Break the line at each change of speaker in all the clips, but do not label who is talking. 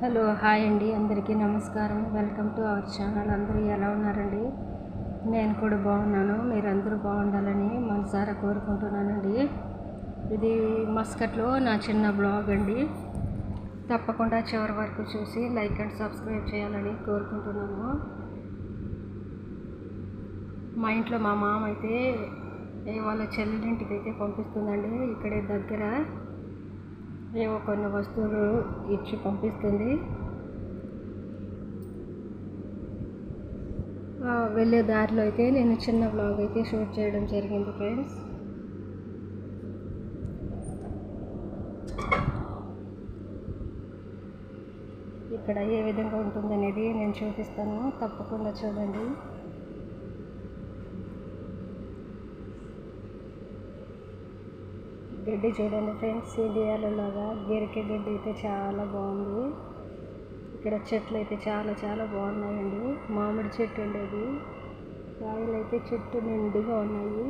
Hello hi అండి, అందరికీ నమస్కారం. Welcome to our channel. అందరూ ఎలా ఉన్నారండి? నేను కూడా బాగున్నాను. మీరందరూ బాగుండాలని మనసారా కోరుకుంటున్నానండి. ఇది మస్కట్లో నా చిన్న బ్లాగ్ అండి. తప్పకుండా చివరి వరకు చూసి లైక్ అండ్ సబ్స్క్రైబ్ చేయాలని కోరుకుంటున్నాను. మా ఇంట్లో మా మామ అయితే వాళ్ళ చెల్లెలింటికి అయితే పంపిస్తుందండి. ఇక్కడే దగ్గర ఏవో కొన్ని వస్తువులు ఇచ్చి పంపిస్తుంది. వెళ్ళే దారిలో అయితే నేను చిన్న బ్లాగ్ అయితే షూట్ చేయడం జరిగింది ఫ్రెండ్స్. ఇక్కడ ఏ విధంగా ఉంటుందనేది నేను చూపిస్తాను, తప్పకుండా చూడండి. గడ్డి చూడండి ఫ్రెండ్స్, ఇండియాలో లాగా గెరికె గడ్డి అయితే చాలా బాగుంది. ఇక్కడ చెట్లు అయితే చాలా చాలా బాగున్నాయండి. మామిడి చెట్టు ఉండేది, కాయలు అయితే చెట్టు నిండుగా ఉన్నాయి.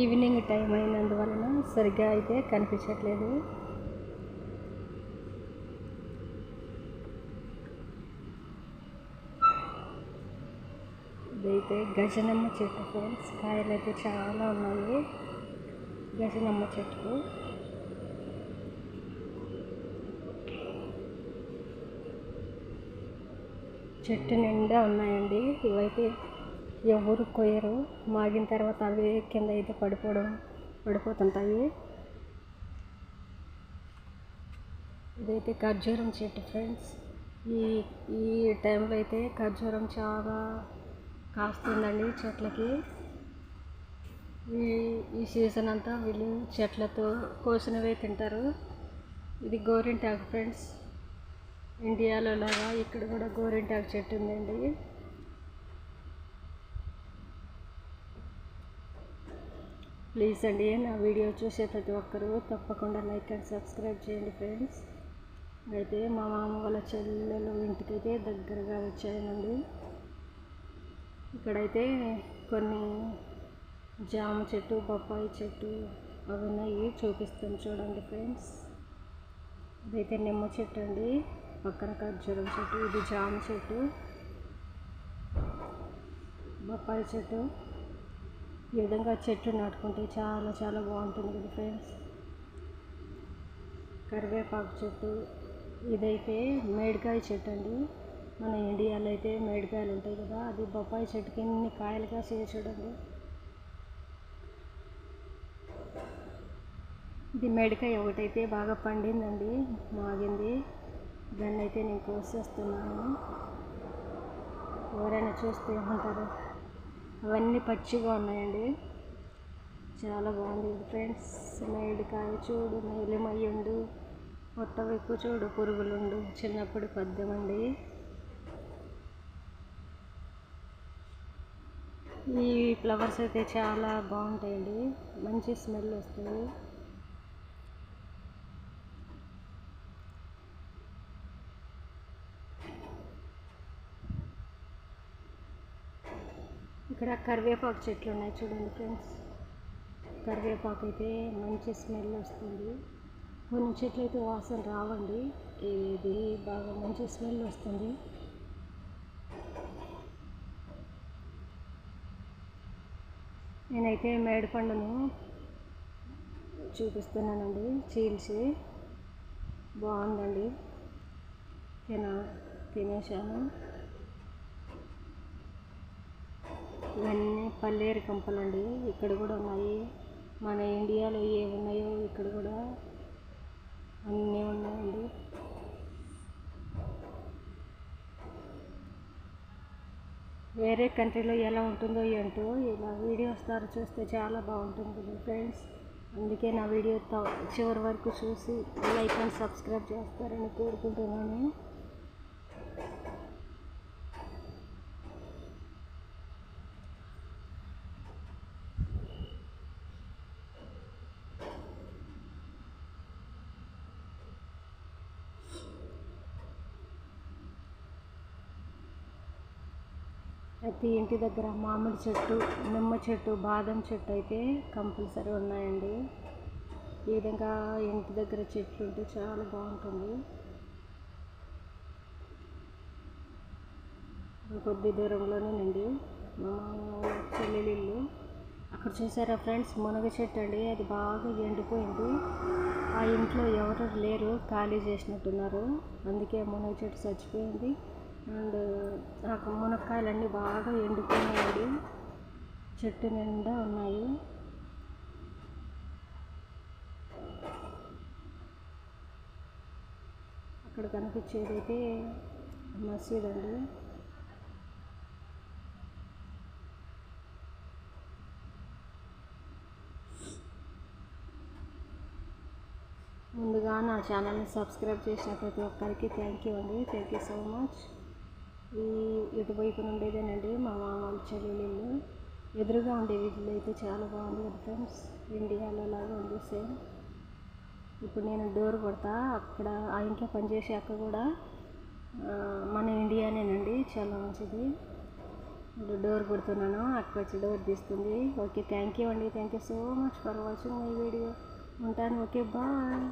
ఈవినింగ్ టైం అయినందువలన సరిగ్గా అయితే కనిపించట్లేదు. ఇదైతే గజనమ్మ చెట్టు ఫ్రెండ్స్, కాయలు అయితే చాలా ఉన్నాయి. గజనమ్మ చెట్టు చెట్టు నిండా ఉన్నాయండి. ఇవైతే ఎవరు కొయ్యరు, మాగిన తర్వాత అవి కింద అయితే పడిపోతుంటాయి. ఇదైతే ఖర్జూరం చెట్టు ఫ్రెండ్స్. ఈ టైంలో అయితే ఖర్జూరం చాలా కాస్తుందండి చెట్లకి. ఈ సీజన్ అంతా వీళ్ళు చెట్లతో కోసినవే తింటారు. ఇది గోరింటాకు ఫ్రెండ్స్. ఇండియాలో లాగా ఇక్కడ కూడా గోరింటాకు చెట్టు ఉందండి. ప్లీజ్ అండి, నా వీడియో చూసే ప్రతి ఒక్కరూ తప్పకుండా లైక్ అండ్ సబ్స్క్రైబ్ చేయండి ఫ్రెండ్స్. అయితే మా మామ వాళ్ళ చెల్లెలు ఇంటికైతే దగ్గరగా వచ్చాయనండి. ఇక్కడైతే కొన్ని జామ చెట్టు, బొప్పాయి చెట్టు అవి ఉన్నాయి, చూపిస్తాను చూడండి ఫ్రెండ్స్. ఇదైతే నిమ్మ చెట్టు అండి, పక్కన ఖర్జూరం చెట్టు. ఇది జామ చెట్టు, బొప్పాయి చెట్టు. ఈ విధంగా చెట్లు నాటుకుంటే చాలా చాలా బాగుంటుంది కదా ఫ్రెండ్స్. కరివేపాకు చెట్టు. ఇదైతే మేడికాయ చెట్టు అండి. మన ఇండియాలో అయితే మేడికాయలు ఉంటాయి కదా, అది బొప్పాయి చెట్టుకి ఎన్ని కాయలుగా చూడండి. ఇది మేడికాయ ఒకటైతే బాగా పండిందండి, మాగింది. దాన్ని అయితే నేను కోసేస్తున్నాను. ఎవరైనా చూస్తే ఉంటారు. అవన్నీ పచ్చిగా ఉన్నాయండి, చాలా బాగుంది ఫ్రెండ్స్. మేడికాయ చూడు, మేలిమయ్యుండు పొట్ట ఎక్కువ చూడు, పురుగులుండు, చిన్నప్పుడు పద్యం అండి. ఈ ఫ్లవర్స్ అయితే చాలా బాగుంటాయండి, మంచి స్మెల్ వస్తుంది. ఇక్కడ కరివేపాకు చెట్లు ఉన్నాయి చూడండి ఫ్రెండ్స్. కరివేపాకు అయితే మంచి స్మెల్ వస్తుంది. కొన్ని చెట్లు అయితే వాసన రావండి, ఇది బాగా మంచి స్మెల్ వస్తుంది. నేనైతే మేడిపండును చూపిస్తున్నానండి, చీల్చి. బాగుందండి, తినేసాను. ఇవన్నీ పల్లేరు కంపలండి, ఇక్కడ కూడా ఉన్నాయి. మన ఇండియాలో ఏ ఉన్నాయో ఇక్కడ కూడా అన్నీ ఉన్నాయండి. వేరే కంట్రీలో ఎలా ఉంటుందో ఏంటో, ఇలా వీడియోస్ ద్వారా చూస్తే చాలా బాగుంటుంది ఫ్రెండ్స్. అందుకే నా వీడియో చివరి వరకు చూసి లైక్ అండ్ సబ్స్క్రైబ్ చేస్తారని కోరుకుంటున్నాను. ప్రతి ఇంటి దగ్గర మామిడి చెట్టు, నిమ్మ చెట్టు, బాదం చెట్టు అయితే కంపల్సరీ ఉన్నాయండి. ఈ విధంగా ఇంటి దగ్గర చెట్లు ఉంటే చాలా బాగుంటుంది. కొద్ది దూరంలోనేనండి మా చెల్లెలి ఇల్లు. అక్కడ చూసారా ఫ్రెండ్స్, మునగ చెట్టు అండి, అది బాగా ఎండిపోయింది. ఆ ఇంట్లో ఎవరు లేరు, ఖాళీ చేసినట్టున్నారు, అందుకే మునగ చెట్టు చచ్చిపోయింది. అండ్ ఆ మునక్కాయలన్నీ బాగా ఎండిపోయినాయండి, చెట్టు నిండా ఉన్నాయి. అక్కడ కనిపించేది అయితే మసీద్ అండి. ముందుగా నా ఛానల్ని సబ్స్క్రైబ్ చేసిన ప్రతి ఒక్కరికి థ్యాంక్ యూ అండి, థ్యాంక్ యూ సో మచ్. ఈ ఇటువైపు ఉండేదేనండి మా మామూలు చెల్లెలు ఇల్లు. ఎదురుగా ఉండే ఇల్లు అయితే చాలా బాగుంది కదా ఫ్రెండ్స్, ఇండియాలో లాగా ఉంది సేమ్. ఇప్పుడు నేను డోర్ కొడతా, అక్కడ ఆ ఇంట్లో పనిచేసే అక్క కూడా మన ఇండియానేనండి, చాలా మంచిది. ఇప్పుడు డోర్ కొడుతున్నాను, అక్క వచ్చి డోర్ తీస్తుంది. ఓకే, థ్యాంక్ యూ అండి, thank you so much for watching my video. ఉంటాను, ఓకే, బాయ్.